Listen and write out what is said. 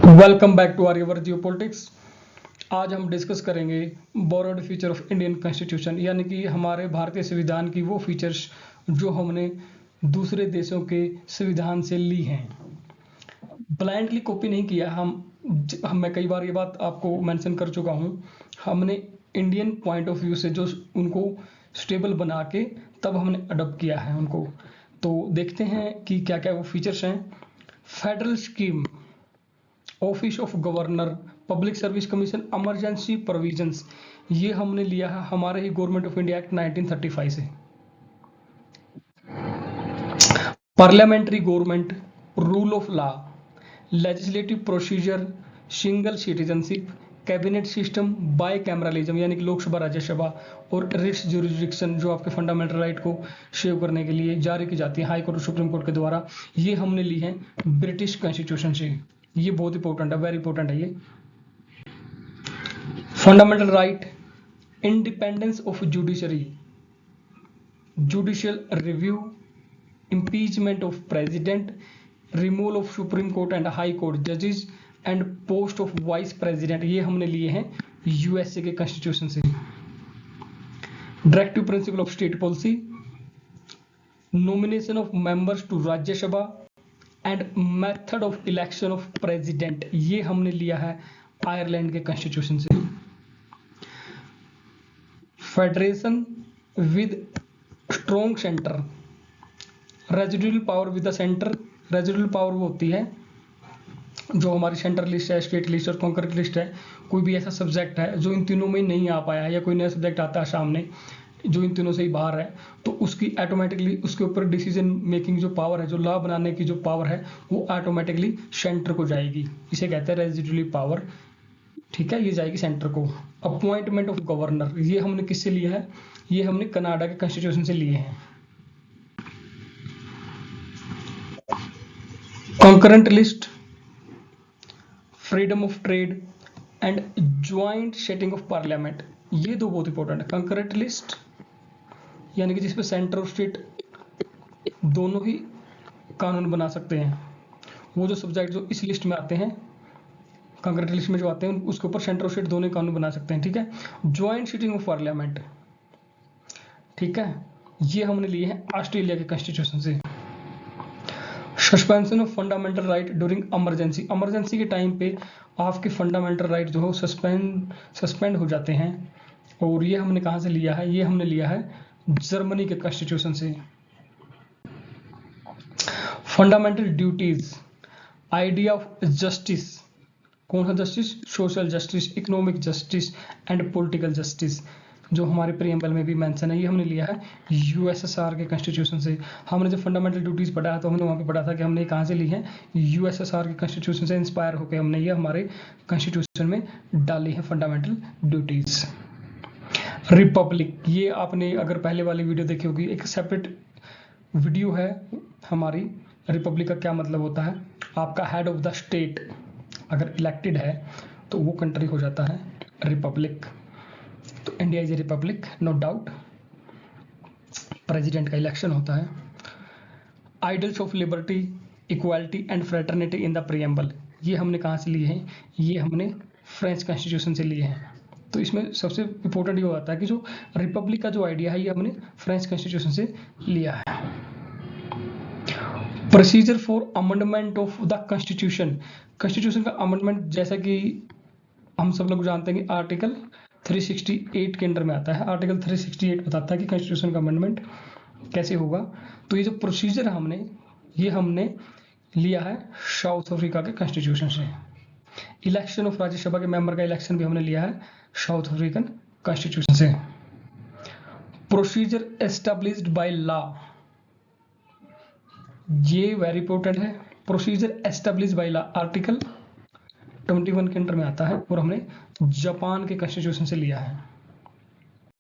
Welcome back to आर्यवर geopolitics. आज हम डिस्कस करेंगे borrowed feature of Indian constitution, यानी कि हमारे भारतीय संविधान की वो फीचर्स जो हमने दूसरे देशों के संविधान से ली हैं। ब्लाइंडली कॉपी नहीं किया मैं कई बार ये बात आपको मेंशन कर चुका हूँ। हमने इंडियन पॉइंट ऑफ व्यू से जो उनको स्टेबल बना के तब हमने अडॉप्ट किया है उनको। तो देखते हैं कि क्या क्या वो फीचर्स हैं। Federal scheme, office of governor, public service commission, emergency provisions, ये हमने लिया है हमारे ही गवर्नमेंट ऑफ इंडिया एक्ट 1935 से। Parliamentary government, rule of law, legislative procedure, single citizenship, cabinet system, bicameralism यानी कि लोकसभा राज्यसभा, और रिट्स ज्यूरिसडिक्शन जो आपके फंडामेंटल राइट को सेव करने के लिए जारी की जाती है हाई कोर्ट और सुप्रीम कोर्ट के द्वारा। ये हमने ली है ब्रिटिश कॉन्स्टिट्यूशन से। ये बहुत इंपॉर्टेंट है, वेरी इंपॉर्टेंट है ये। Fundamental right, independence of judiciary, judicial review, impeachment of president, removal of supreme court and high court judges and post of vice president, ये हमने लिए हैं यूएसए के कॉन्स्टिट्यूशन से। Directive principle of state policy, nomination of members to Rajya Sabha and method of election of president, ये हमने लिया है आयरलैंड के कॉन्स्टिट्यूशन से। Federation with strong centre, residual power with the centre, residual power वो होती है जो हमारी सेंट्रल लिस्ट है, स्टेट लिस्ट और कॉन्करेंट लिस्ट है। कोई भी ऐसा सब्जेक्ट है जो इन तीनों में नहीं आ पाया है या कोई नया सब्जेक्ट आता है सामने जो इन तीनों से ही बाहर है, तो उसकी ऑटोमेटिकली उसके ऊपर डिसीजन मेकिंग जो पावर है, जो लॉ बनाने की जो पावर है, वो ऑटोमेटिकली सेंटर को जाएगी। इसे कहते हैं रेजिडुअल पावर। ठीक है, ये जाएगी सेंटर को। अपॉइंटमेंट ऑफ गवर्नर, ये हमने किससे लिया है? ये हमने कनाडा के कॉन्स्टिट्यूशन से लिए हैं। Concurrent list, freedom of trade and joint setting of parliament, ये दो बहुत इंपॉर्टेंट है। कंकरेंट लिस्ट यानी कि जिसपे सेंटर और स्टेट दोनों ही कानून बना सकते हैं। वो जो सब्जेक्ट जो इस लिस्ट में आते हैं, कंकरेंट लिस्ट में जो आते हैं, उसके ऊपर सेंटर और स्टेट दोनों ही कानून बना सकते हैं। ठीक है, ज्वाइंट सेटिंग ऑफ पार्लियामेंट, ठीक है, ये हमने लिए हैं ऑस्ट्रेलिया के कॉन्स्टिट्यूशन से। Suspension of fundamental right during emergency, emergency के टाइम पे आपके फंडामेंटल राइट जो हो सस्पेंड हो जाते हैं। और ये हमने कहाँ से लिया है? ये हमने लिया है जर्मनी के कॉन्स्टिट्यूशन से। Fundamental duties, idea of justice, कौन सा justice? Social justice, economic justice and political justice, जो हमारे प्रीएम्बल में भी मेंशन है। ये हमने लिया है यूएसएसआर के कॉन्स्टिट्यूशन से। हमने जब फंडामेंटल ड्यूटीज पढ़ा तो हमने वहाँ पे पढ़ा था कि हमने ये कहाँ से ली है? यूएसएसआर के कॉन्स्टिट्यूशन से इंस्पायर होकर हमने ये हमारे कॉन्स्टिट्यूशन में डाली है फंडामेंटल ड्यूटीज। रिपब्लिक, ये आपने अगर पहले वाली वीडियो देखी होगी, एक सेपरेट वीडियो है हमारी। रिपब्लिक का क्या मतलब होता है? आपका हेड ऑफ द स्टेट अगर इलेक्टेड है तो वो कंट्री हो जाता है रिपब्लिक। तो India is a republic, no doubt. President का इलेक्शन होता है। Ideals of liberty, equality and fraternity in the preamble, ये हमने कहाँ से लिए हैं? ये हमने फ्रेंच कॉन्स्टिट्यूशन से लिए हैं। तो इसमें सबसे इंपॉर्टेंट ये होता है कि जो रिपब्लिक का जो आइडिया है ये हमने फ्रेंच कॉन्स्टिट्यूशन से लिया है। Procedure for amendment of the constitution, constitution का अमेंडमेंट जैसा कि हम सब लोग जानते हैं कि आर्टिकल 368 के अंडर में आता है। आर्टिकल 368 बताता है कि कॉन्स्टिट्यूशन का अमेंडमेंट कैसे होगा। तो ये जो प्रोसीजर है ये हमने लिया है साउथ अफ्रीका के कॉन्स्टिट्यूशन से। इलेक्शन ऑफ राज्यसभा के मेंबर का इलेक्शन भी हमने लिया है साउथ अफ्रीकन कॉन्स्टिट्यूशन से। प्रोसीजर एस्टेब्लिश्ड बाय लॉ, ये वेरी इंपॉर्टेंट है। Procedure established by law article 21 के अंडर में आता है और हमने जापान के कॉन्स्टिट्यूशन से लिया है।